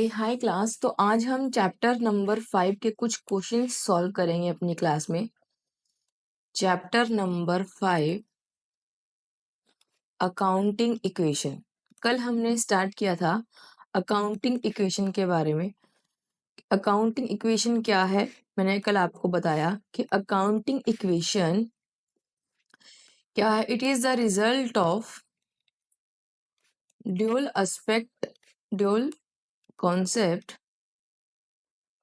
Okay, हाय class. तो आज हम चैप्टर नंबर 5 के कुछ क्वेश्चन सॉल्व करेंगे अपनी क्लास में। Chapter number 5, accounting equation. कल हमने स्टार्ट किया था अकाउंटिंग इक्वेशन के बारे में। अकाउंटिंग इक्वेशन क्या है, मैंने कल आपको बताया कि अकाउंटिंग इक्वेशन क्या है। It is the result of dual concept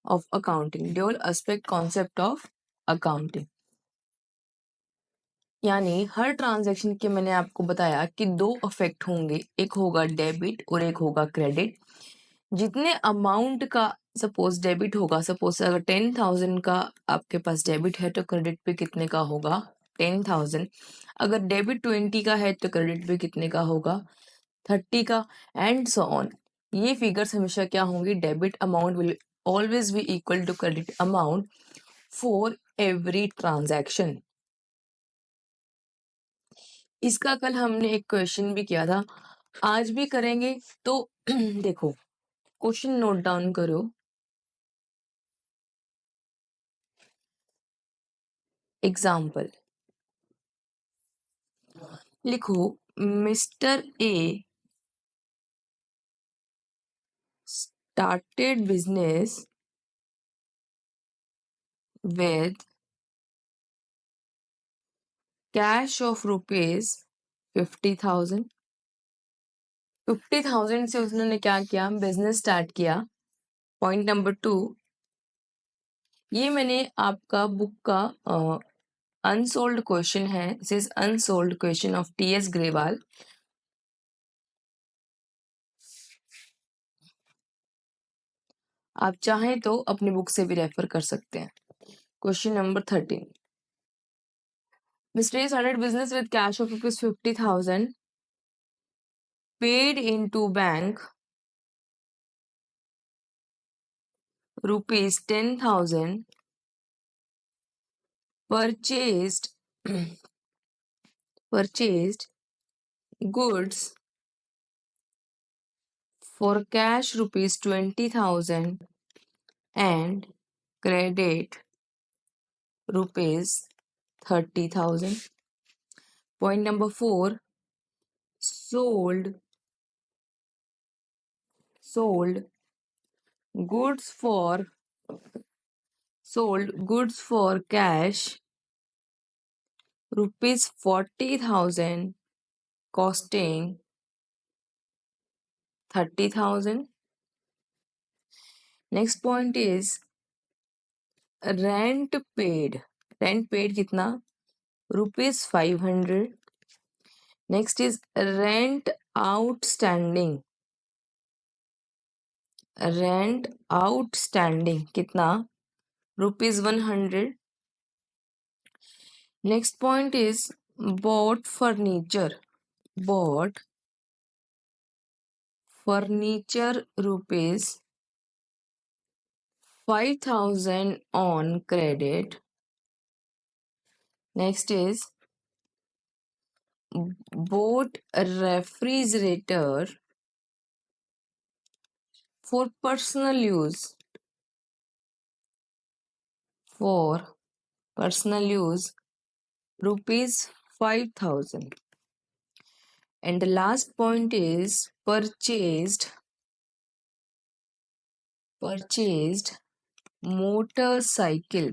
of accounting. यानी हर ट्रांजैक्शन के मैंने आपको बताया कि दो इफेक्ट होंगे, एक होगा डेबिट और एक होगा क्रेडिट। जितने अमाउंट का सपोज डेबिट होगा, सपोज अगर 10,000 का आपके पास डेबिट है तो क्रेडिट पे कितने का होगा 10,000। अगर डेबिट 20 का है तो क्रेडिट पे कितने का होगा 30 का, एंड सो ऑन। ये फिगर्स हमेशा क्या होंगी, debit amount will always be equal to credit amount for every transaction. इसका कल हमने एक क्वेश्चन भी किया था, आज भी करेंगे। तो देखो, क्वेश्चन नोट डाउन करो। एग्जाम्पल लिखो, mister A started business with cash of rupees 50,000। 50,000 से उसने क्या किया, बिजनेस स्टार्ट किया। पॉइंट नंबर 2, ये मैंने आपका बुक का अनसोल्ड क्वेश्चन है। This is unsold question of T.S.. Grewal. आप चाहें तो अपनी बुक से भी रेफर कर सकते हैं। Question number 13, Mr. A started business with cash of rupees 50,000, paid into bank rupees 10,000, purchased goods for cash rupees 20,000 and credit rupees 30,000. Point number 4, sold goods for cash rupees 40,000, costing 30,000. Next point is rent paid कितना, rupees 500. Next is rent outstanding कितना, rupees 100. Next point is bought furniture rupees 5,000 on credit. Next is bought a refrigerator for personal use rupees 5,000. And the last point is purchased motorcycle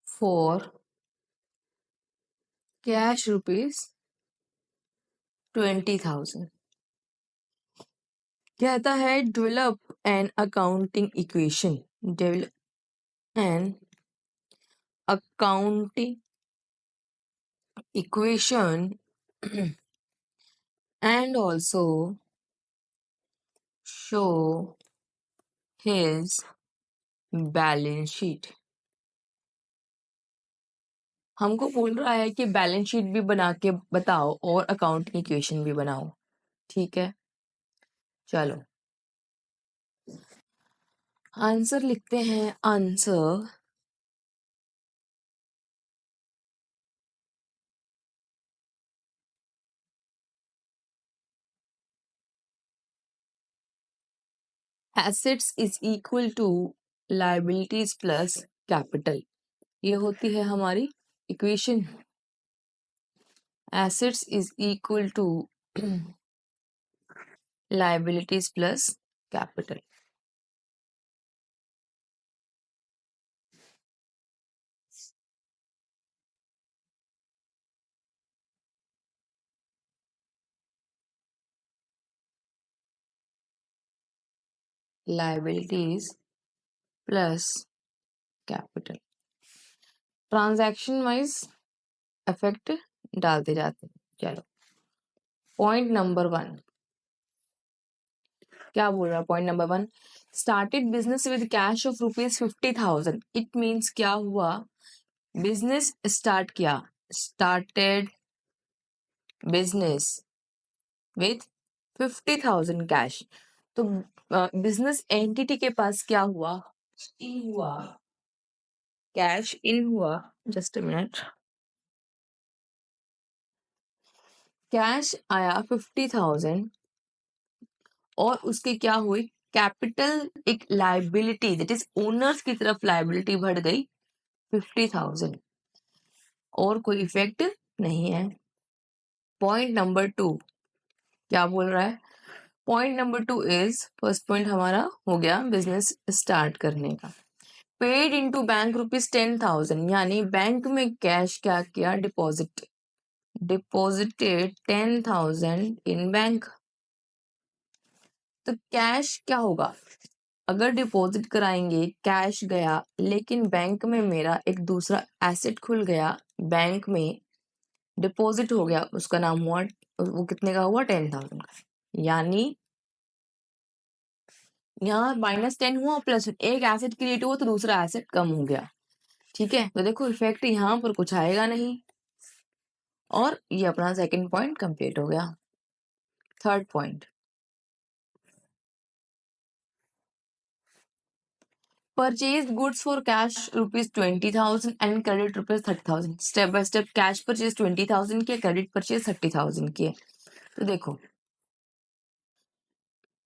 for cash rupees 20,000. कहता है develop an accounting equation and also show his balance sheet. हमको बोल रहा है कि balance sheet भी बना के बताओ और अकाउंटिंग इक्वेशन भी बनाओ। ठीक है, चलो आंसर लिखते हैं। Answer assets is equal to liabilities plus capital, ये होती है हमारी equation. Assets is equal to liabilities plus capital. Liabilities plus capital. Transaction wise effect डालते जाते हैं। चलो पॉइंट नंबर 1 क्या बोल रहा है? Point number 1, started business with cash of ₹50,000। It means क्या हुआ? बिजनेस स्टार्ट किया, स्टार्टेड बिजनेस विथ 50,000 कैश। तो बिजनेस एंटिटी के पास क्या हुआ? इन हुआ, कैश इन हुआ। Just a minute. कैश आया 50,000 और उसके क्या हुई? कैपिटल, एक लाइबिलिटी दैट इज ओनर्स की तरफ लाइबिलिटी बढ़ गई 50,000 और कोई इफेक्ट नहीं है। पॉइंट नंबर 2 क्या बोल रहा है? Point number 2 is, first point हमारा हो गया बिजनेस स्टार्ट करने का। पेड इनटू बैंक ₹10,000, यानी बैंक में कैश क्या किया? डिपॉजिटेड 10,000 इन बैंक। तो कैश क्या होगा? अगर डिपॉजिट कराएंगे, कैश गया, लेकिन बैंक में मेरा एक दूसरा एसेट खुल गया, बैंक में डिपॉजिट हो गया, उसका नाम हुआ, वो कितने का हुआ? 10,000 का। यानी यहाँ -10 हुआ, प्लस एक एसेट क्रिएट हुआ तो दूसरा एसेट कम हो गया। ठीक है, तो देखो इफेक्ट यहाँ पर कुछ आएगा नहीं और ये अपना सेकंड पॉइंट कंप्लीट हो गया। Third point, purchase goods for cash ₹20,000 and credit ₹30,000। Step by step cash purchase 20,000 की, क्रेडिट परचेज 30,000 की। तो देखो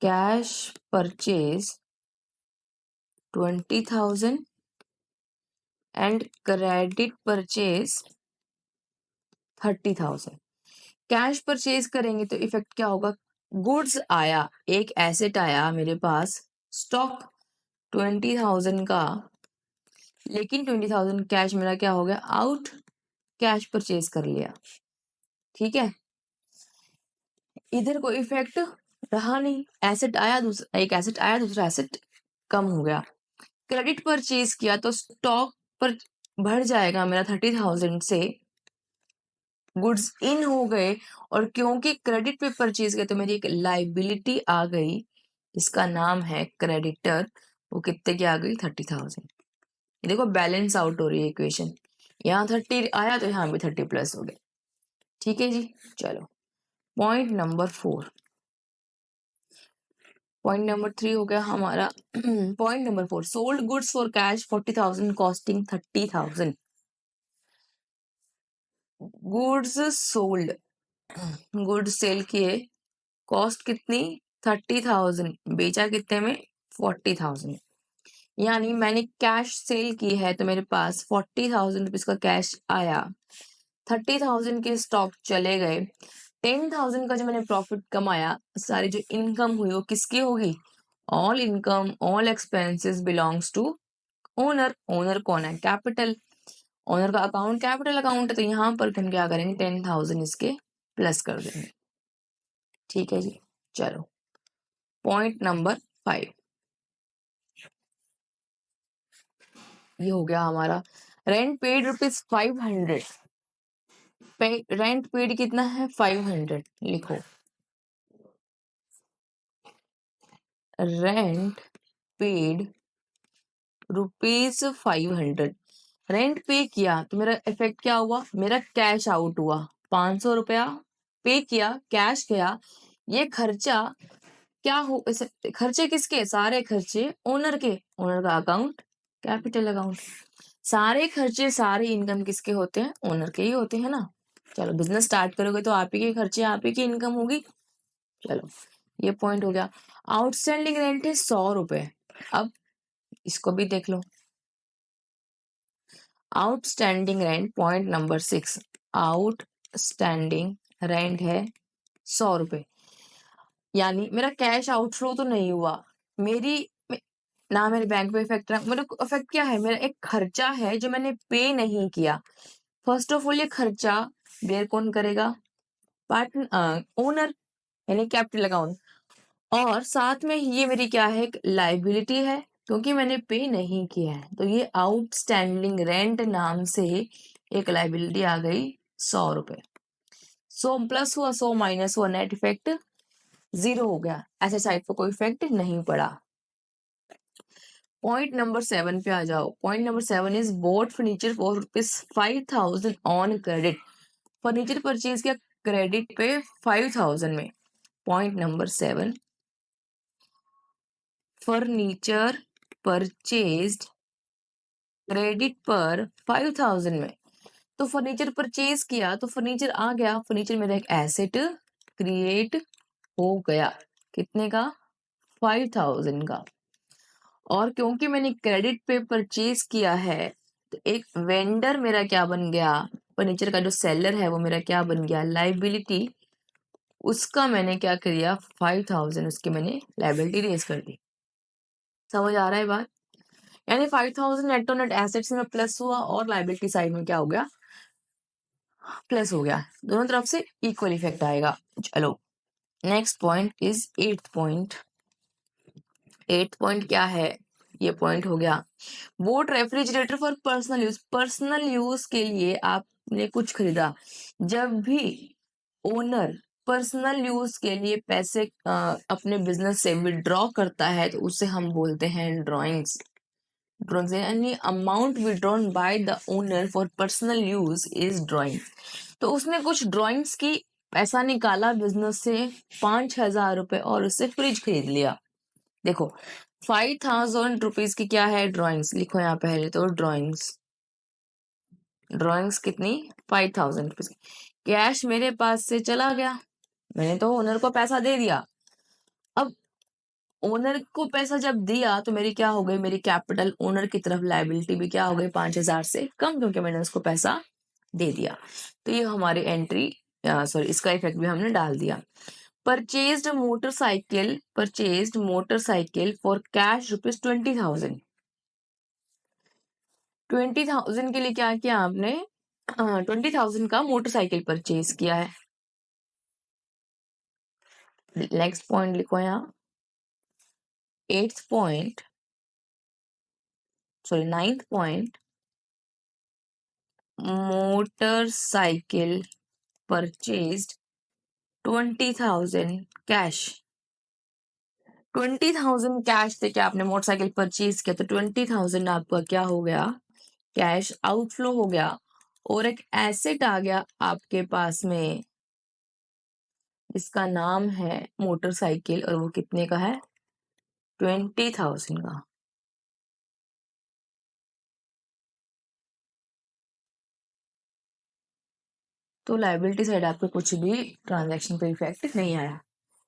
cash purchase 20,000 and credit purchase 30,000। Cash purchase करेंगे तो इफेक्ट क्या होगा? गुड्स आया, एक एसेट आया मेरे पास, स्टॉक 20,000 का, लेकिन 20,000 कैश मेरा क्या हो गया? आउट, कैश परचेज कर लिया। ठीक है, इधर कोई इफेक्ट रहा नहीं, एसेट आया, दूसरा एक एसेट आया, दूसरा एसेट कम हो गया। क्रेडिट परचेज किया तो स्टॉक पर बढ़ जाएगा मेरा 30,000 से, गुड्स इन हो गए, और क्योंकि क्रेडिट पे परचेज किया तो मेरी एक लाइबिलिटी आ गई, इसका नाम है क्रेडिटर, वो कितने की आ गई? 30,000। देखो बैलेंस आउट हो रही है इक्वेशन, यहाँ 30 आया तो यहाँ भी 30 प्लस हो गया। ठीक है जी, चलो पॉइंट नंबर 4। पॉइंट नंबर 3 हो गया हमारा। Point number 4, sold goods for cash 40,000 costing 30,000। Goods sold, goods sale किए, कॉस्ट कितनी? 30,000, बेचा कितने में? 40,000। यानी मैंने कैश सेल की है तो मेरे पास 40,000 रुपीज का कैश आया, 30,000 के स्टॉक चले गए, 10,000 का जो मैंने प्रॉफिट कमाया, सारी जो इनकम हुई वो किसकी होगी? All income all expenses belongs to owner. Owner कौन है? कैपिटल। ओनर का अकाउंट कैपिटल अकाउंट है, तो यहाँ पर हम क्या करेंगे? 10,000 इसके प्लस कर देंगे। ठीक है जी, चलो पॉइंट नंबर 5 ये हो गया हमारा। Rent paid ₹500। रेंट पेड कितना है? 500। लिखो रेंट पेड ₹500। रेंट पे किया तो मेरा इफेक्ट क्या हुआ? मेरा कैश आउट हुआ, 500 रुपया पे किया, कैश गया। ये खर्चा क्या हो? खर्चे किसके? सारे खर्चे ओनर के। ओनर का अकाउंट कैपिटल अकाउंट। सारे खर्चे सारे इनकम किसके होते हैं? ओनर के ही होते हैं ना। चलो बिजनेस स्टार्ट करोगे तो आप ही के खर्चे, आप ही की इनकम होगी। चलो ये पॉइंट हो गया। आउटस्टैंडिंग रेंट है 100 रुपए। अब इसको भी देख लो। Outstanding rent point number 6, outstanding rent है 100 रुपए। यानी मेरा कैश आउटफ्लो तो नहीं हुआ, मेरी ना मेरे बैंक में इफेक्ट रहा। मेरा इफेक्ट क्या है, मेरा एक खर्चा है जो मैंने पे नहीं किया। फर्स्ट ऑफ ऑल ये खर्चा बेयर कौन करेगा, पार्टनर ओनर, यानी कैपिटल अकाउंट। और साथ में ये मेरी क्या है, एक लाइबिलिटी है क्योंकि मैंने पे नहीं किया है। तो ये आउटस्टैंडिंग रेंट नाम से एक लाइबिलिटी आ गई 100 रुपए। 100 प्लस हुआ, 100 माइनस हुआ, नेट इफेक्ट 0 हो गया। ऐसे साइड पर कोई इफेक्ट नहीं पड़ा। पॉइंट नंबर 7 पे आ जाओ। Point number 7 is boat furniture for ₹5,000 on credit. Furniture purchase किया क्रेडिट पे 5,000 में। Point number 7, furniture purchased credit पर 5,000 में। तो फर्नीचर परचेज किया तो फर्नीचर आ गया, फर्नीचर मेरा एक एसेट क्रिएट हो गया। कितने का, 5,000 का। और क्योंकि मैंने क्रेडिट पे परचेज किया है तो एक वेंडर मेरा क्या बन गया, फर्नीचर का जो सेलर है वो मेरा क्या बन गया, लाइबिलिटी। उसका मैंने क्या किया, 5,000 उसकी मैंने लाइबिलिटी रेज कर दी। समझ आ रहा है बात? यानी 5,000 नेट टू नेट एसेट्स में प्लस हुआ और लाइबिलिटी साइड में क्या हो गया, प्लस हो गया। दोनों तरफ से इक्वल इफेक्ट आएगा। चलो next point is 8th point. 8th point क्या है, ये पॉइंट हो गया boat refrigerator for personal use. Personal use के लिए आपने कुछ खरीदा। जब भी ओनर पर्सनल यूज के लिए पैसे अपने बिजनेस से विड्रॉ करता है तो उसे हम बोलते हैं ड्रॉइंग्स। ड्रॉइंग्स यानी amount withdrawn by the owner for personal use is drawing. तो उसने कुछ ड्रॉइंग्स की पैसा निकाला बिजनेस से 5,000 रुपए और उससे फ्रिज खरीद लिया। देखो 5,000 रुपीज की क्या है, ड्रॉइंग्स। लिखो यहाँ पहले तो ड्रॉइंग्स। ड्रॉइंग्स कितनी, 5,000 रुपीज। कैश मेरे पास से चला गया, मैंने तो ओनर को पैसा दे दिया। अब ओनर को पैसा जब दिया तो मेरी क्या हो गई, मेरी कैपिटल ओनर की तरफ लाइबिलिटी भी क्या हो गई, 5,000 से कम, क्योंकि मैंने उसको पैसा दे दिया। तो ये हमारी एंट्री, सॉरी इसका इफेक्ट भी हमने डाल दिया। Purchased motorcycle for cash ₹20,000। 20,000 के लिए क्या किया आपने, 20,000 का मोटरसाइकिल परचेज किया है। नेक्स्ट पॉइंट लिखो यहाँ, 9th point, motorcycle purchased 20,000 cash. 20,000 cash से क्या आपने मोटरसाइकिल परचेज किया तो 20,000 आपका क्या हो गया, कैश आउटफ्लो हो गया। और एक एसेट आ गया आपके पास में, इसका नाम है मोटरसाइकिल, और वो कितने का है, 20,000 का। तो लाइबिलिटी साइड आपके कुछ भी ट्रांजैक्शन पे इफेक्ट नहीं आया।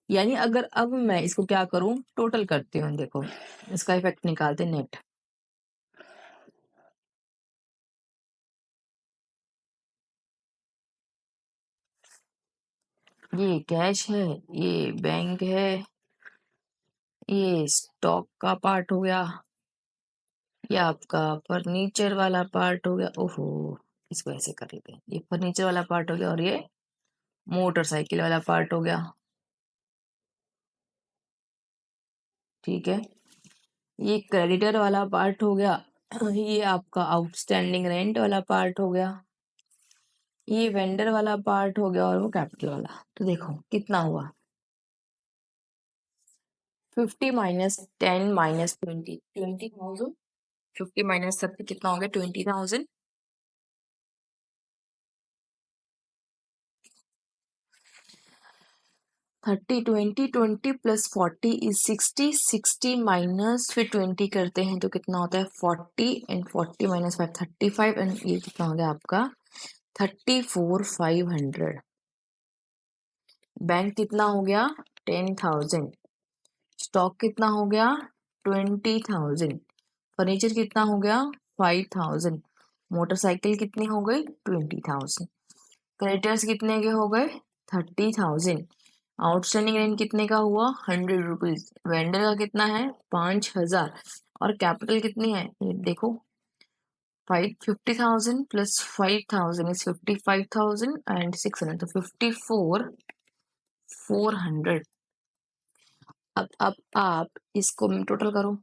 यानी अगर अब मैं इसको क्या करूं, टोटल करती हूँ, देखो इसका इफेक्ट निकालते नेट। ये कैश है, ये बैंक है, ये स्टॉक का पार्ट हो गया, ये आपका फर्नीचर वाला पार्ट हो गया। ओहो, इसको ऐसे कर लेते हैं, ये फर्नीचर वाला पार्ट हो गया और ये मोटरसाइकिल वाला पार्ट हो गया। ठीक है, ये क्रेडिटर वाला पार्ट हो गया, ये आपका आउटस्टैंडिंग रेंट वाला पार्ट हो गया, ये वेंडर वाला पार्ट हो गया और वो कैपिटल वाला। तो देखो कितना हुआ, 50 माइनस 10 माइनस 20, 20,000। 50 माइनस 30 कितना हो गया, 20,000। 30, 20, 20 प्लस 40 इज 60, 60 माइनस फिर 20 करते हैं तो कितना होता है 40, एंड 40 माइनस 5 35, एंड ये कितना हो गया आपका 34,500। बैंक कितना हो गया 10,000, स्टॉक कितना हो गया 20,000, फर्नीचर कितना हो गया 5,000, मोटरसाइकिल कितनी हो गई 20,000, क्रेडिटर्स कितने के हो गए 30,000, आउटस्टैंडिंग रेंट कितने का हुआ 100 रुपीज, वेंडर का कितना है 5,000, और कैपिटल कितनी है ये देखो 50,000 plus 5,000 is 55,000 and 600, तो 54,400। अब आप इसको टोटल करो,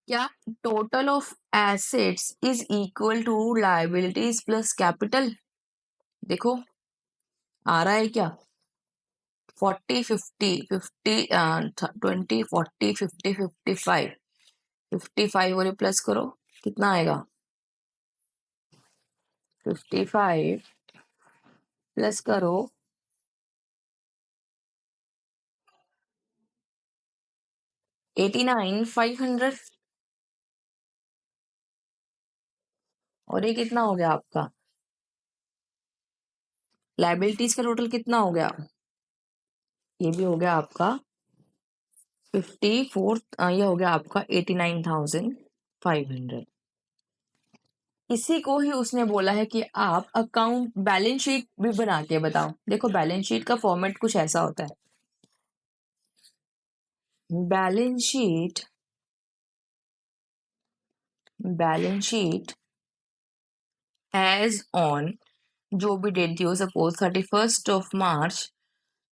क्या total of assets is equal to liabilities plus capital? देखो आ रहा है क्या 40 50 50 20 40 50 55, 55 और प्लस करो कितना आएगा 55 प्लस करो 89,500, और ये कितना हो गया आपका लाइबिलिटीज का टोटल कितना हो गया, ये भी हो गया आपका 54, ये हो गया आपका 89,500। इसी को ही उसने बोला है कि आप अकाउंट बैलेंस शीट भी बना के बताओ। देखो बैलेंस शीट का फॉर्मेट कुछ ऐसा होता है, बैलेंस शीट एज ऑन जो भी डेट दी हो, suppose 31 March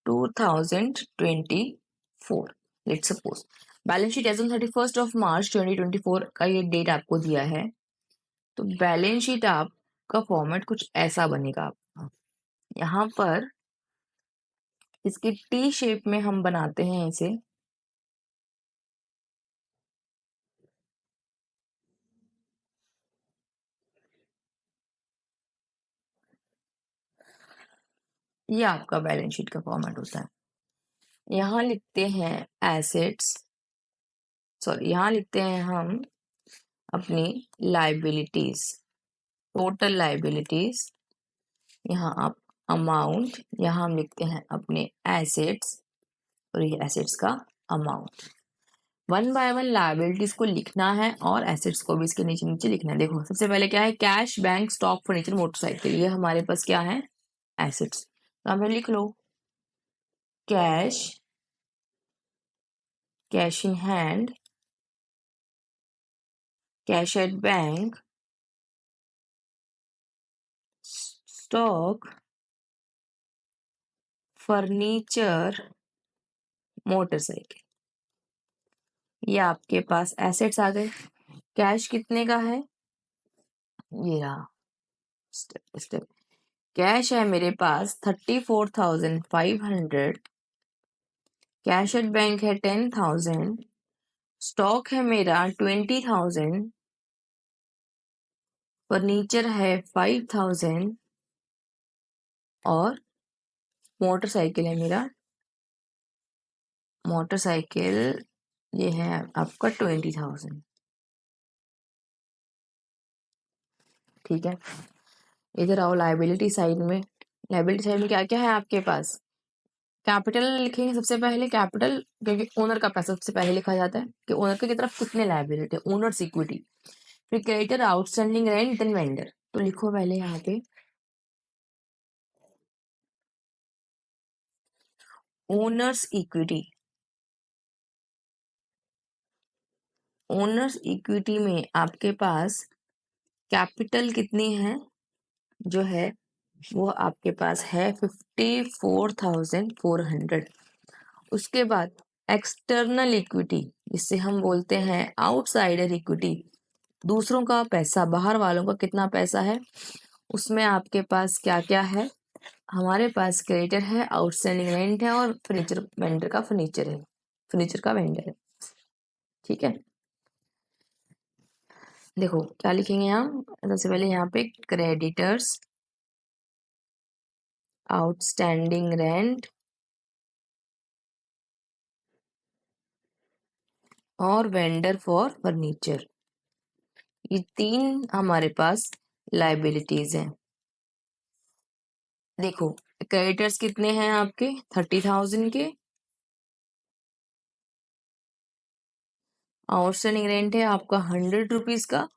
2024, let's suppose balance sheet as on 31 March 2024 का ये डेट आपको दिया है, तो बैलेंस शीट आपका फॉर्मेट कुछ ऐसा बनेगा आपका, यहाँ पर इसकी टी शेप में हम बनाते हैं इसे, ये आपका बैलेंस शीट का फॉर्मेट होता है। यहाँ लिखते हैं एसेट्स, सॉरी यहाँ लिखते हैं हम अपनी लाइबिलिटीज, टोटल लाइबिलिटीज, यहाँ आप अमाउंट, यहाँ हम लिखते हैं अपने एसेट्स, और ये एसेट्स का अमाउंट। 1 बाय 1 लाइबिलिटीज को लिखना है और एसेट्स को भी इसके नीचे नीचे लिखना है। देखो सबसे पहले क्या है cash, bank, stock, furniture, motorcycle, ये हमारे पास क्या है एसेट्स, तो हमें लिख लो cash, cash in hand, cash at bank, stock, furniture, motorcycle, ये आपके पास एसेट्स आ गए। कैश कितने का है, ये रहा, स्टेप स्टेप, कैश है मेरे पास 34,500, कैश एट बैंक है 10,000, स्टॉक है मेरा 20,000, फर्नीचर है 5,000, और मोटरसाइकिल है मेरा, मोटरसाइकिल ये है आपका 20,000। ठीक है, इधर आओ लाइबिलिटी साइड में, लाइबिलिटी साइड में क्या क्या है आपके पास, कैपिटल लिखेंगे सबसे पहले, कैपिटल क्योंकि ओनर का पैसा सबसे पहले लिखा जाता है कि ओनर की तरफ कितने लाइबिलिटी, ओनर्स इक्विटी, फिर creditor, outstanding rent, then vendor, तो लिखो पहले यहाँ पे ओनर्स इक्विटी, ओनर्स इक्विटी में आपके पास कैपिटल कितनी है, जो है वो आपके पास है 54,400। उसके बाद एक्सटर्नल इक्विटी, जिससे हम बोलते हैं आउटसाइडर इक्विटी, दूसरों का पैसा, बाहर वालों का कितना पैसा है, उसमें आपके पास क्या क्या है, हमारे पास क्रेडिटर है, आउटस्टैंडिंग रेंट है, और फर्नीचर वेंडर का फर्नीचर है, फर्नीचर का वेंडर है। ठीक है, देखो क्या लिखेंगे हम, सबसे पहले यहाँ पे क्रेडिटर्स, आउटस्टैंडिंग रेंट और वेंडर फॉर फर्नीचर, ये तीन हमारे पास लाइबिलिटीज हैं। देखो क्रेडिटर्स कितने हैं आपके 30,000 के, आउटस्टैंडिंग रेंट है आपका 100 रुपीज का,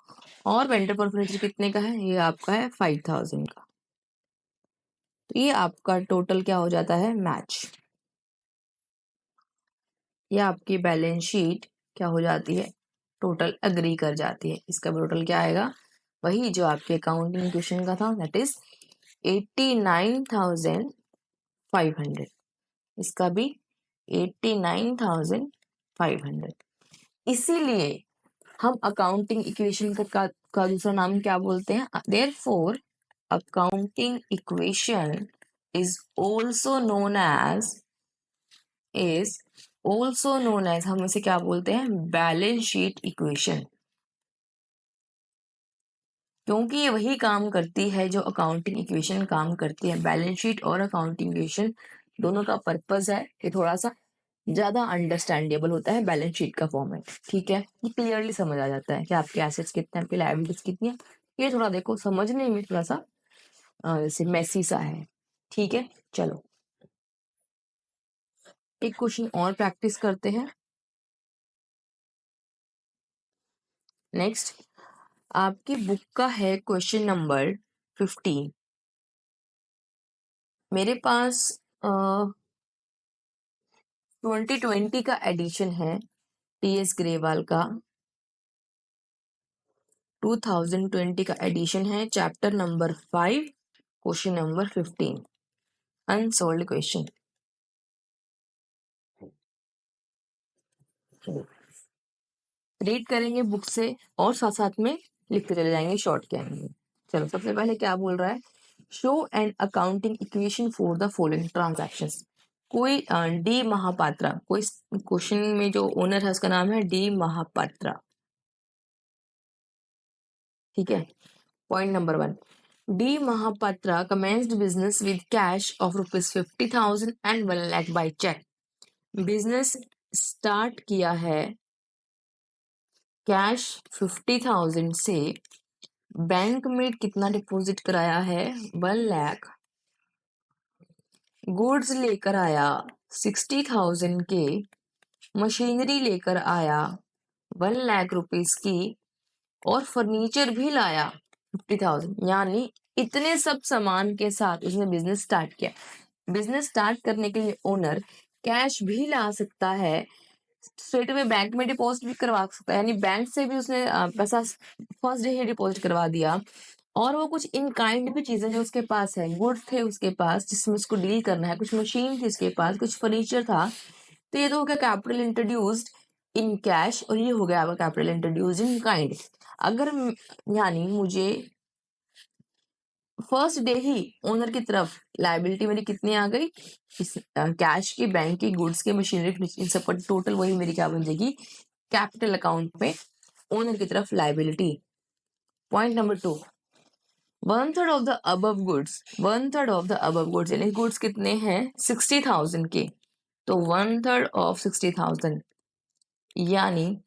और वेंडर पर फर्नीचर कितने का है, ये आपका है 5000 का। तो ये आपका टोटल क्या हो जाता है, मैच। ये आपकी बैलेंस शीट क्या हो जाती है, टोटल एग्री कर जाती है। इसका टोटल क्या आएगा, वही जो आपके अकाउंटिंग क्वेश्चन का था, दैट इज 89,500। इसका भी 89,500। इसीलिए हम अकाउंटिंग इक्वेशन का दूसरा नाम क्या बोलते हैं, therefore accounting equation is also known as हम इसे क्या बोलते हैं, बैलेंस शीट इक्वेशन। क्योंकि ये वही काम करती है जो अकाउंटिंग इक्वेशन काम करती है। बैलेंस शीट और अकाउंटिंग इक्वेशन दोनों का पर्पस है कि थोड़ा सा ज्यादा अंडरस्टैंडेबल होता है बैलेंस शीट का फॉर्मेट। ठीक है, ये क्लियरली समझ आ जाता है कि आपके एसेट्स कितने हैं, आपकी लायबिलिटीज कितनी है। ये थोड़ा देखो समझने में थोड़ा सा जैसे मैसी सा है। ठीक है, चलो एक क्वेश्चन और प्रैक्टिस करते हैं। नेक्स्ट आपकी बुक का है क्वेश्चन नंबर 15। मेरे पास 2020 का एडिशन है टीएस ग्रेवाल का, 2020 का एडिशन है, chapter number 5, question number 15, unsolved question. Read करेंगे बुक से और साथ साथ में लिखते चले जाएंगे शॉर्ट के आएंगे। चलो सबसे पहले क्या बोल रहा है, show an accounting equation for the following transactions. कोई डी महापात्रा, कोई क्वेश्चन में जो ओनर है उसका नाम है डी महापात्रा। ठीक है, point number 1, D Mahapatra commenced business with cash of rupees 50,000 and 1 lakh by check। Business start किया है कैश 50,000 से, बैंक में कितना डिपॉजिट कराया है 1 लाख, गुड्स लेकर आया 60,000 के, मशीनरी लेकर आया 1 लाख रुपीस की, और फर्नीचर भी लाया 50,000। यानी इतने सब सामान के साथ उसने बिजनेस स्टार्ट किया। बिजनेस स्टार्ट करने के लिए ओनर कैश भी ला सकता है, स्ट्रेट अवे बैंक में डिपॉजिट भी करवा सकता है, यानी बैंक से भी उसने पैसा फर्स्ट डे ही डिपॉजिट करवा दिया। और वो कुछ इन काइंड भी चीजें जो उसके पास है, गुड्स थे उसके पास जिसमें उसको डील करना है, कुछ मशीन थी उसके पास, कुछ फर्नीचर था। तो ये तो हो गया कैपिटल इंट्रोड्यूस्ड इन कैश, और ये हो गया आपका कैपिटल इंट्रोड्यूस्ड इन काइंड। अगर यानी मुझे फर्स्ट डे ही ओनर की तरफ लायबिलिटी मेरी कितनी आ गई, इस कैश की, बैंक की, गुड्स की, मशीनरी, इन सब पर टोटल वही मेरी क्या बन जाएगी, कैपिटल अकाउंट में ओनर की तरफ liability. Point number 2, 1/3 of the above goods, 1/3 of the above goods यानी गुड्स कितने हैं 60,000 के, तो 1/3 ऑफ 60,000 यानी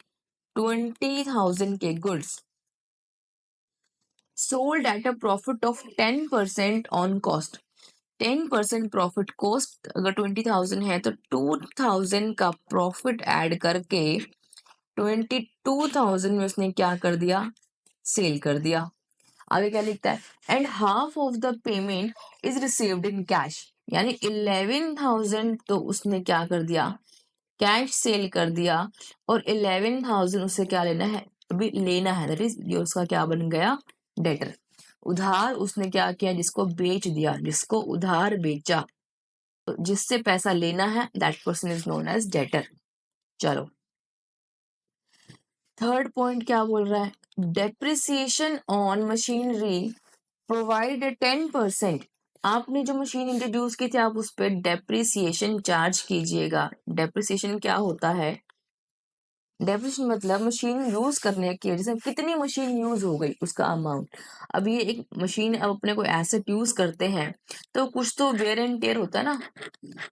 20,000 के goods sold at a profit of 10% on cost. 10% profit, cost अगर 20,000 है तो 2,000 का प्रॉफिट ऐड करके 22,000 में उसने क्या कर दिया, सेल कर दिया। आगे क्या लिखता है, and half of the payment is received in cash, यानी 11,000 तो उसने क्या कर दिया, कैश सेल कर दिया, और 11,000 उससे क्या लेना है, अभी लेना है, दैट इज ये उसका क्या बन गया, डेटर। उधार उसने क्या किया, जिसको बेच दिया, जिसको उधार बेचा, तो जिससे पैसा लेना है that person is known as debtor. चलो थर्ड पॉइंट क्या बोल रहा है, डेप्रिसिएशन ऑन मशीनरी प्रोवाइड 10%। आपने जो मशीन इंट्रोड्यूस की थी आप उस पर डेप्रिसिएशन चार्ज कीजिएगा। डेप्रिसिएशन क्या होता है, डेप्रिसिएशन मतलब मशीन यूज करने की वजह से कितनी मशीन यूज हो गई उसका अमाउंट। अब ये एक मशीन अब अपने को एसेट यूज करते हैं तो कुछ तो वेयर एंड टेयर होता है ना,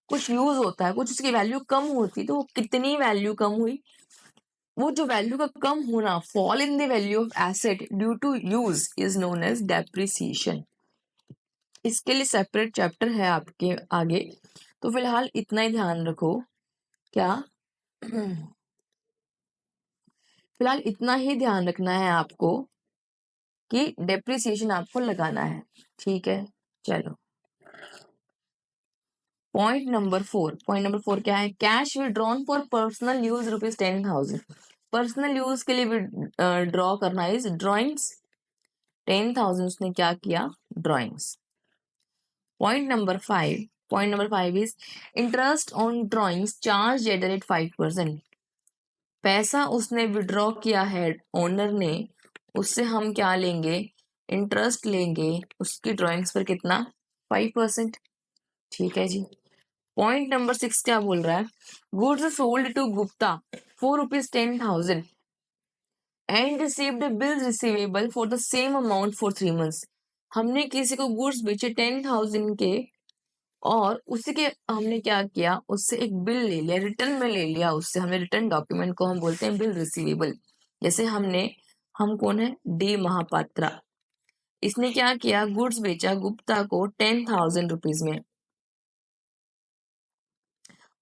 कुछ यूज होता है, कुछ उसकी वैल्यू कम होती है, तो वो कितनी वैल्यू कम हुई, वो जो वैल्यू का कम होना, fall in the value of asset due to use is known as depreciation. इसके लिए सेपरेट चैप्टर है आपके आगे, तो फिलहाल इतना ही ध्यान रखो। क्या फिलहाल इतना ही ध्यान रखना है आपको कि डेप्रिसिएशन आपको लगाना है, ठीक है। चलो पॉइंट नंबर 4 क्या है? Cash withdrawn for personal use ₹10,000। Personal use के लिए ड्रॉ करना इज ड्रॉइंग्स। 10,000 उसने क्या किया? Drawings. Point number 5 is interest on drawings charge at the rate 5%। पैसा उसने विड्रॉ किया है ओनर ने, उससे हम क्या लेंगे? इंटरेस्ट लेंगे उसकी ड्रॉइंग्स पर। कितना? 5%। ठीक है जी। पॉइंट नंबर 6 क्या बोल रहा है? Goods sold to Gupta for ₹10,000 and received bills receivable for the same amount for 3 months। हमने किसी को गुड्स बेचे 10,000 के, और उसी के हमने क्या किया? उससे एक बिल ले लिया, रिटर्न में ले लिया उससे हमने। रिटर्न डॉक्यूमेंट को हम बोलते हैं बिल रिसीवेबल। जैसे हम कौन है? डी महापात्रा। इसने क्या किया? गुड्स बेचा गुप्ता को 10,000 रुपीज में।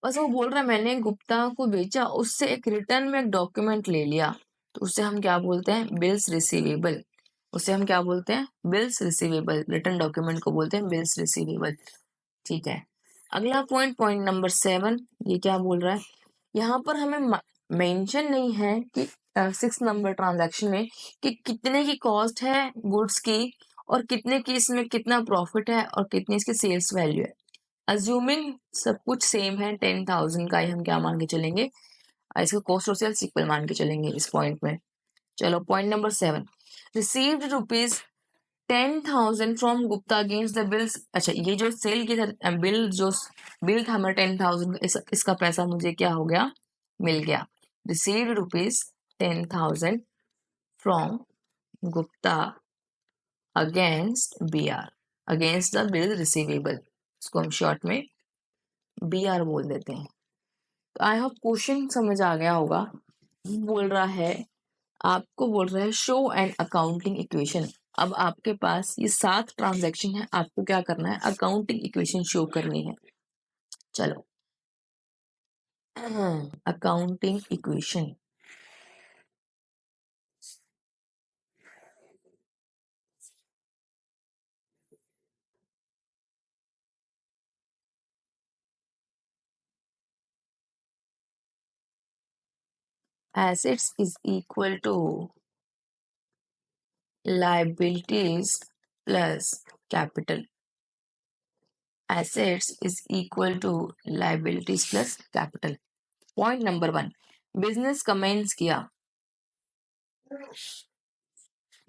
बस वो बोल रहा है मैंने गुप्ता को बेचा, उससे एक रिटर्न में एक डॉक्यूमेंट ले लिया, तो उससे हम क्या बोलते हैं? Bills receivable. उसे हम क्या बोलते हैं? Bills receivable. रिटर्न डॉक्यूमेंट को बोलते हैं बिल्स रिसीवेबल। ठीक है। अगला पॉइंट नंबर 7, ये क्या बोल रहा है? यहाँ पर हमें मेंशन नहीं है कि 6 नंबर ट्रांजैक्शन में कि कितने की कॉस्ट है गुड्स की, और कितने की इसमें कितना प्रॉफिट है, और कितनी इसकी सेल्स वैल्यू है। अज्यूमिंग सब कुछ सेम है, 10,000 का ही हम क्या मान के चलेंगे? इसको कॉस्ट ऑफ सेल्स इक्वल मान के चलेंगे इस पॉइंट में। चलो point number 7, received ₹10,000 from Gupta against the bills. अच्छा, ये जो सेल की था बिल था हमारा 10,000 का, इसका पैसा मुझे क्या हो गया? मिल गया। Received ₹10,000 from Gupta against BR, against the bill receivable. इसको हम शॉर्ट में BR बोल देते हैं। तो आई होप क्वेश्चन समझ आ गया होगा। आपको बोल रहा है शो एंड अकाउंटिंग इक्वेशन। अब आपके पास ये 7 ट्रांजैक्शन है, आपको क्या करना है? अकाउंटिंग इक्वेशन शो करनी है। चलो accounting equation. Assets is equal to liabilities plus capital. Assets is equal to liabilities plus capital. Point number 1, business commence किया।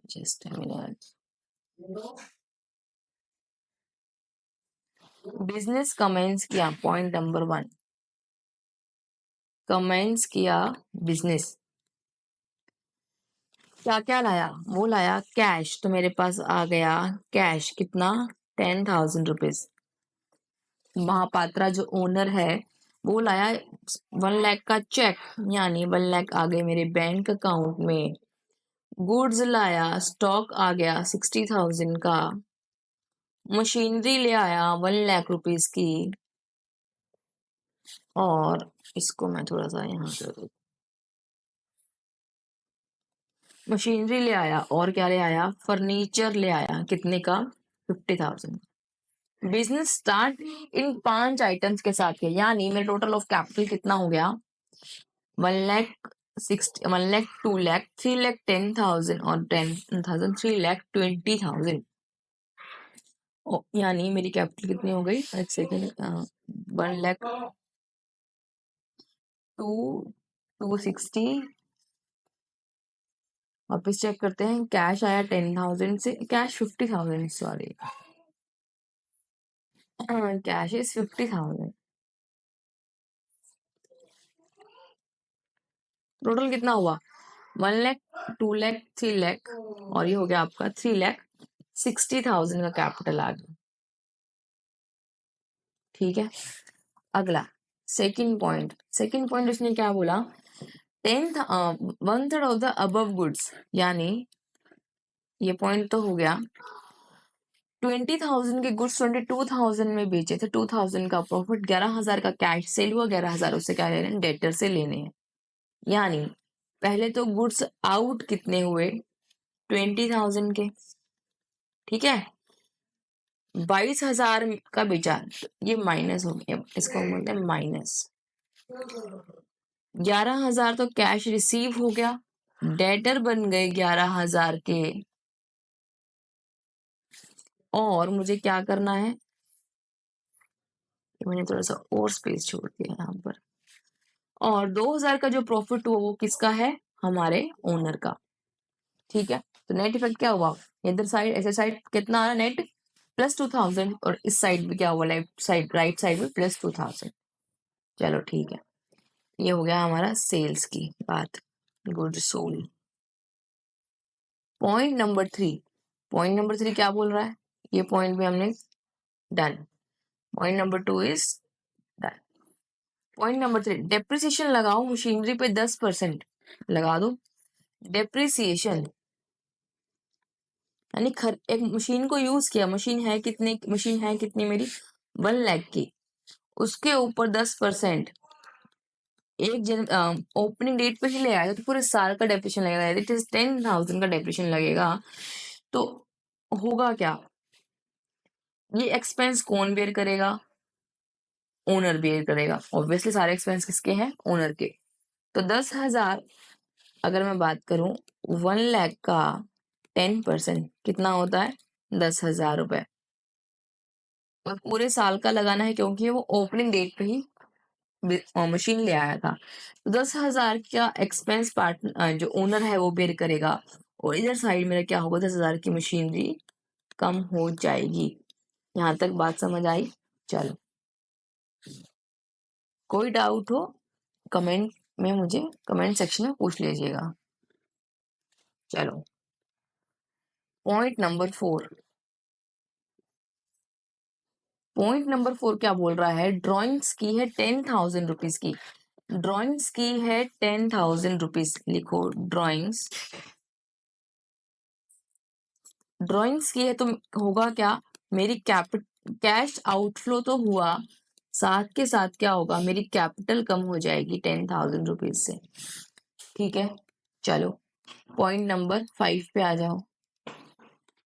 Just a minute. Business commence किया। पॉइंट नंबर 1, कमेंस किया business. क्या क्या लाया? वो लाया कैश, तो मेरे पास आ गया कैश। कितना? 10,000 रुपीज। महापात्रा जो ओनर है वो लाया 1 लाख का चेक, यानी 1 लाख आ गए मेरे बैंक अकाउंट में। गुड्स लाया, स्टॉक आ गया 60,000 का। मशीनरी ले आया 1 लाख रुपीज की। और इसको मैं थोड़ा सा यहाँ से, मशीनरी ले आया, और क्या ले आया? फर्नीचर ले आया। कितने का? 50,000। बिजनेस स्टार्ट इन 5 आइटम्स के साथ है, यानी मेरा टोटल ऑफ कैपिटल कितना हो गया? 1 लाख 60, 1 लाख 2 लाख 3 लाख 10,000 और 10,000 3 लाख 20,000। यानी मेरी कैपिटल कितनी हो गई? एक सेकेंड। 1 लाख 260। वापिस चेक करते हैं। कैश आया 10,000 से, cash 50,000, sorry, cash is 50,000। Total कितना हुआ? 1 लाख 2 लाख 3 लाख, और ये हो गया आपका 3 लाख 60,000 का कैपिटल आ गया। ठीक है। अगला सेकंड पॉइंट उसने क्या बोला? 1/3 ऑफ द अबव गुड्स, यानी ये पॉइंट तो हो गया। 20,000 के गुड्स 22,000 में बेचे थे, 2,000 का प्रॉफिट, 11,000 का कैश सेल हुआ, 11,000 उससे क्या ले रहे हैं? डेटर से लेने हैं। यानी पहले तो गुड्स आउट कितने हुए, 20,000 के, ठीक है, 22,000 का बेचा, तो ये माइनस हो गया, इसको हम बोलते हैं माइनस। 11,000 तो कैश रिसीव हो गया, डेटर बन गए 11,000 के, और मुझे क्या करना है, मैंने थोड़ा सा और स्पेस छोड़ दिया यहाँ पर, और 2,000 का जो प्रॉफिट हुआ वो किसका है, हमारे ओनर का, ठीक है। तो नेट इफेक्ट क्या हुआ, इधर साइड ऐसे साइड कितना आ रहा नेट, +2,000, और इस साइड में क्या हुआ, लेफ्ट साइड राइट साइड में +2,000। चलो ठीक है, ये हो गया हमारा सेल्स की बात, good sold. Point number 3, point number 3 क्या बोल रहा है, ये पॉइंट भी हमने done. Point number 2 is done. Point number 3, depreciation लगाओ मशीनरी पे 10% लगा दो। डेप्रिसिएशन यानी एक मशीन को यूज किया, मशीन है कितनी मेरी, 1 लाख की, उसके ऊपर 10% एक जन ओपनिंग डेट पे ही ले आया तो पूरे साल का डेप्रिसिएशन लगेगा, इट इज 10,000 का डेप्रिसिएशन लगेगा। तो होगा क्या, ये एक्सपेंस कौन बेयर करेगा, ओनर बेयर करेगा, ऑब्वियसली सारे एक्सपेंस किसके हैं, ओनर के। तो 10,000, अगर मैं बात करूं 1 लाख का 10% कितना होता है, 10,000 रुपए, और पूरे साल का लगाना है क्योंकि वो ओपनिंग डेट पे ही मशीन ले आया था। तो 10,000 का एक्सपेंस पार्ट जो ओनर है वो बेयर करेगा, और इधर साइड मेरा क्या होगा, 10,000 की मशीनरी कम हो जाएगी। यहाँ तक बात समझ आई, चलो कोई डाउट हो कमेंट में मुझे कमेंट सेक्शन में पूछ लीजिएगा। चलो पॉइंट नंबर 4, पॉइंट नंबर 4 क्या बोल रहा है, ड्राइंग्स की है 10,000 रुपीज की, ड्राइंग्स की है 10,000 रुपीज, लिखो ड्राइंग्स, ड्राइंग्स की है तो होगा क्या, मेरी कैश आउटफ्लो तो हुआ, साथ के साथ क्या होगा, मेरी कैपिटल कम हो जाएगी 10,000 रुपीज से, ठीक है। चलो पॉइंट नंबर 5 पे आ जाओ।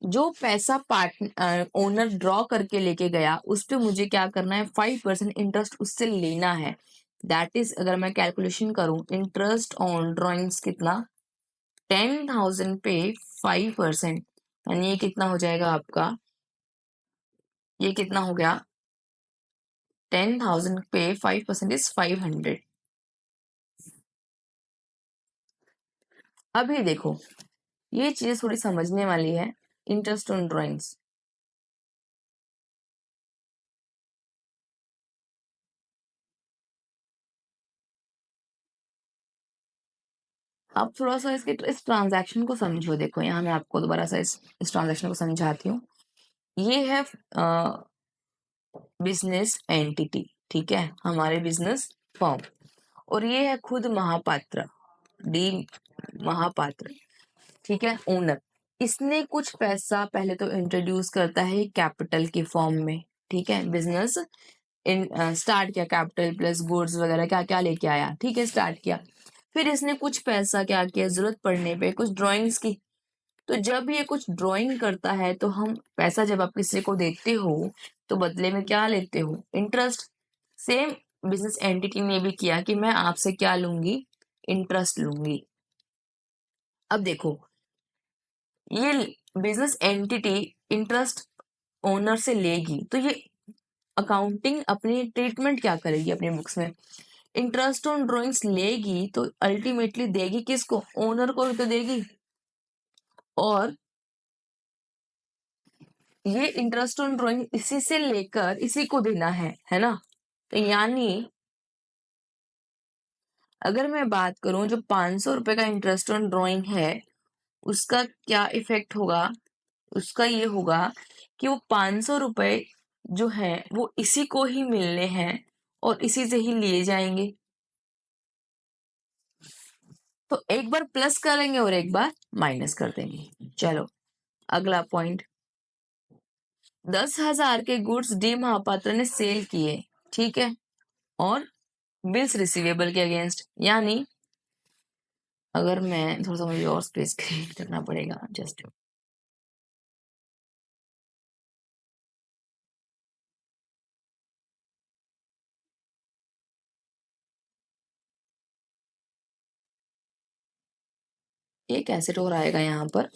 जो पैसा पार्ट ओनर ड्रॉ करके लेके गया उस पे मुझे क्या करना है, 5% इंटरेस्ट उससे लेना है। दैट इज अगर मैं कैलकुलेशन करूं, इंटरेस्ट ऑन ड्रॉइंग्स कितना, 10,000 पे 5%, यानी ये कितना हो जाएगा आपका, ये कितना हो गया, 10,000 पे 5% इज 500। अभी देखो ये चीज थोड़ी समझने वाली है, इंटरेस्ट ऑन ड्रॉइंग्स। अब थोड़ा सा इस ट्रांजैक्शन को समझो, देखो यहाँ मैं आपको दोबारा सा इस ट्रांजैक्शन को समझाती हूँ। ये है बिजनेस एंटिटी, ठीक है, हमारे बिजनेस फर्म, और ये है खुद महापात्र, डी महापात्र, ठीक है, ओनर। इसने कुछ पैसा पहले तो इंट्रोड्यूस करता है कैपिटल के फॉर्म में, ठीक है, बिजनेस स्टार्ट किया, कैपिटल प्लस गुड्स वगैरह क्या क्या लेके आया, ठीक है, स्टार्ट किया। फिर इसने कुछ पैसा क्या किया, जरूरत पड़ने पे कुछ ड्राइंग्स की। तो जब ये कुछ ड्राइंग करता है तो हम पैसा जब आप किसी को देते हो तो बदले में क्या लेते हो, इंटरेस्ट। सेम बिजनेस एंटिटी ने भी किया कि मैं आपसे क्या लूंगी, इंटरेस्ट लूंगी। अब देखो ये बिजनेस एंटिटी इंटरेस्ट ओनर से लेगी तो ये अकाउंटिंग अपनी ट्रीटमेंट क्या करेगी अपने बुक्स में, इंटरेस्ट ऑन ड्राइंग्स लेगी तो अल्टीमेटली देगी किसको, ओनर को ही तो देगी, और ये इंटरेस्ट ऑन ड्राइंग इसी से लेकर इसी को देना है ना। तो यानी अगर मैं बात करूं जो 500 रुपए का इंटरेस्ट ऑन ड्राइंग है उसका क्या इफेक्ट होगा, उसका ये होगा कि वो 500 रुपए जो है वो इसी को ही मिलने हैं और इसी से ही लिए जाएंगे। तो एक बार प्लस करेंगे और एक बार माइनस कर देंगे। चलो अगला पॉइंट, 10,000 के गुड्स डी महापात्र ने सेल किए, ठीक है, और बिल्स रिसीवेबल के अगेंस्ट, यानी अगर मैं थोड़ा सा, मुझे और स्पेस क्रिएट करना पड़ेगा जस्ट। ये कैसे हो आएगा यहाँ पर?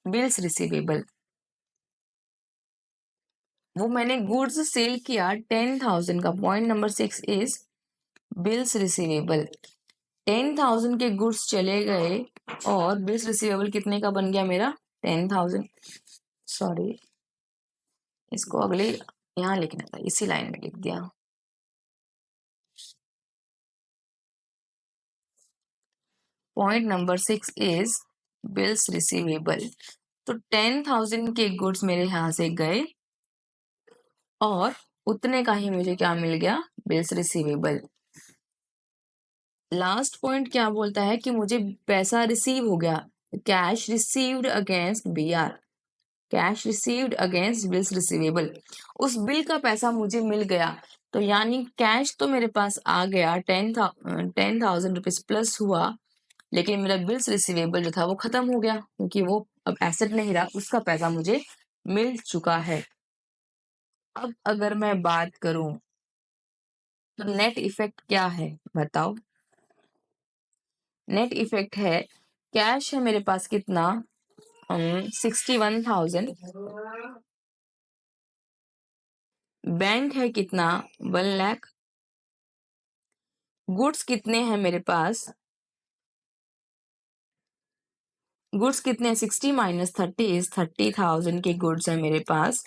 बिल्स रिसीवेबल, वो मैंने गुड्स सेल किया 10,000 का। Point number 6 is bills receivable. 10,000 के गुड्स चले गए और बिल्स रिसीवेबल कितने का बन गया मेरा? 10,000। सॉरी, इसको अगले यहाँ लिखना था, इसी लाइन में लिख दिया। Point number 6 is bills receivable. तो 10,000 के गुड्स मेरे यहाँ से गए और उतने का ही मुझे क्या मिल गया? Bills receivable. लास्ट पॉइंट क्या बोलता है कि मुझे पैसा रिसीव हो गया, cash received against BR, cash received against bills receivable. उस बिल का पैसा मुझे मिल गया, तो यानी कैश तो मेरे पास आ गया 10,000 रुपीज प्लस हुआ, लेकिन मेरा बिल्स रिसीवेबल जो था वो खत्म हो गया, क्योंकि वो अब एसेट नहीं रहा, उसका पैसा मुझे मिल चुका है। अब अगर मैं बात करूं तो नेट इफेक्ट क्या है बताओ? नेट इफेक्ट है, कैश है मेरे पास कितना? 61,000। बैंक है कितना? 1 लाख। गुड्स कितने हैं मेरे पास? गुड्स कितने? 60 माइनस 30 इज 30,000 के गुड्स है मेरे पास।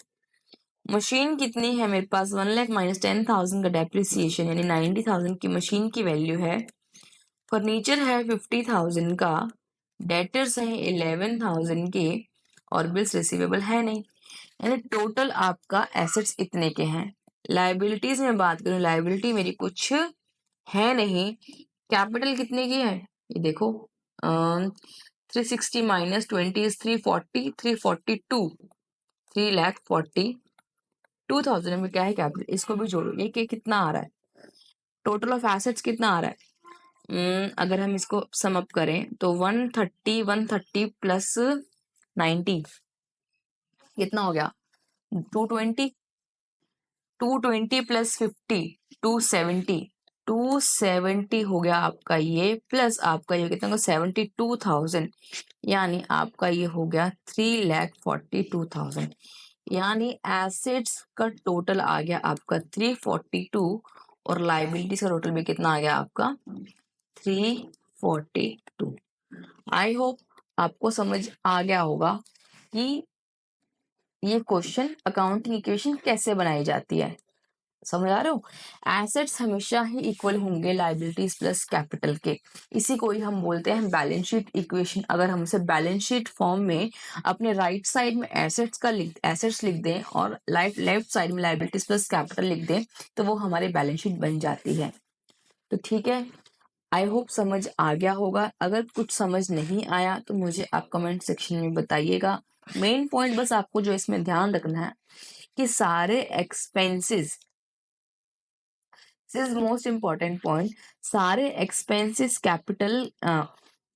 मशीन कितनी है मेरे पास? 1 लाख माइनस 10,000 का डेप्रिसिएशन, यानी 90,000 की मशीन की वैल्यू है। फर्नीचर है 50,000 का, डेटर्स है 11,000 के, और बिल्स रिसीवेबल है नहीं, यानी टोटल आपका एसेट्स इतने के हैं। लाइबिलिटीज में बात करूं, लाइबिलिटी मेरी कुछ है नहीं। कैपिटल कितने की है ये देखो, 360 माइनस 20 इज 340, 342, 3,42,000 में क्या है कैपिटल, इसको भी जोड़ो, ये कितना आ रहा है? टोटल ऑफ एसेट्स कितना आ रहा है? अगर हम इसको सम अप करें तो 130 प्लस 90 कितना हो गया? 220, 220 प्लस 50, 270, 270 हो गया आपका ये, प्लस आपका ये कितना? 72,000, यानी आपका ये हो गया 3,42,000, यानी एसेट्स का टोटल आ गया आपका 342, और लाइबिलिटीज का टोटल भी कितना आ गया आपका? 342। आई होप आपको समझ आ गया होगा कि ये क्वेश्चन अकाउंटिंग इक्वेशन कैसे बनाई जाती है। समझ आ रहे हो? एसेट्स हमेशा ही इक्वल होंगे लाइबिलिटीज प्लस कैपिटल के, इसी को ही हम बोलते हैं बैलेंस शीट इक्वेशन। अगर हम इसे बैलेंस शीट फॉर्म में अपने राइट साइड में एसेट्स लिख दें और लेफ्ट साइड में लाइबिलिटीज प्लस कैपिटल लिख दें, तो वो हमारी बैलेंस शीट बन जाती है। तो ठीक है, आई होप समझ आ गया होगा। अगर कुछ समझ नहीं आया तो मुझे आप कमेंट सेक्शन में बताइएगा। मेन पॉइंट बस आपको जो इसमें ध्यान रखना है कि सारे expenses, this is most important point, सारे एक्सपेंसेस कैपिटल,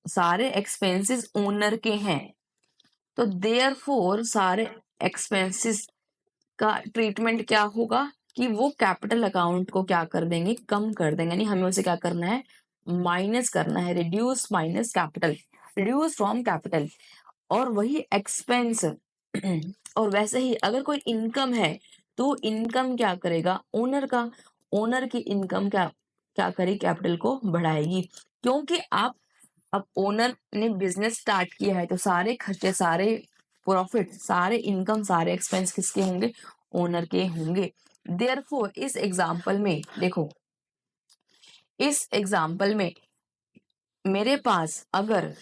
सारे एक्सपेंसेस ओनर के हैं, तो देयरफॉर सारे एक्सपेंसेस का ट्रीटमेंट क्या होगा कि वो कैपिटल अकाउंट को क्या कर देंगे? कम कर देंगे, यानी हमें उसे क्या करना है? माइनस करना है, reduce minus capital, reduce from capital. और वही एक्सपेंस और वैसे ही अगर कोई इनकम है तो इनकम क्या करेगा? ओनर का, ओनर की इनकम क्या क्या करेगी? कैपिटल को बढ़ाएगी, क्योंकि आप, अब ओनर ने बिजनेस स्टार्ट किया है तो सारे खर्चे, सारे प्रॉफिट, सारे इनकम, सारे एक्सपेंस किसके होंगे? ओनर के होंगे। देयरफॉर इस एग्जांपल में देखो, इस एग्जांपल में मेरे पास अगर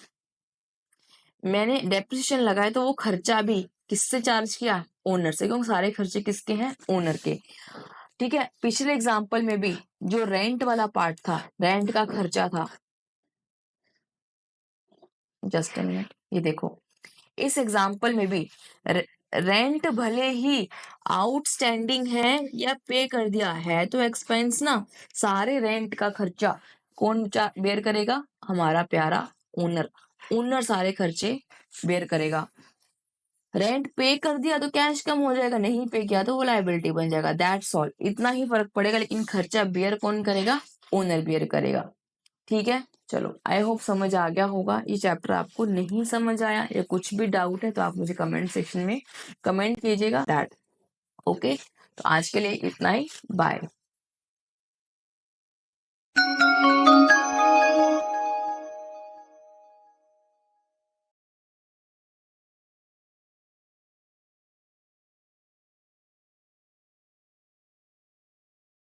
मैंने डेप्रिसिएशन लगाया तो वो खर्चा भी किससे चार्ज किया? ओनर से, क्योंकि सारे खर्चे किसके हैं? ओनर के। ठीक है, पिछले एग्जांपल में भी जो रेंट वाला पार्ट था, रेंट का खर्चा था, जस्ट अ मिनट, ये देखो, इस एग्जांपल में भी रेंट भले ही आउटस्टैंडिंग है या पे कर दिया है तो एक्सपेंस ना, सारे रेंट का खर्चा कौन बेयर करेगा? हमारा प्यारा ओनर। ओनर सारे खर्चे बेयर करेगा। रेंट पे कर दिया तो कैश कम हो जाएगा, नहीं पे किया तो वो लाइबिलिटी बन जाएगा। दैट्स ऑल, इतना ही फर्क पड़ेगा, लेकिन खर्चा बेयर कौन करेगा? ओनर बेयर करेगा। ठीक है, चलो आई होप समझ आ गया होगा। ये चैप्टर आपको नहीं समझ आया या कुछ भी डाउट है तो आप मुझे कमेंट सेक्शन में कमेंट कीजिएगा दैट। ओके, तो आज के लिए इतना ही, बाय।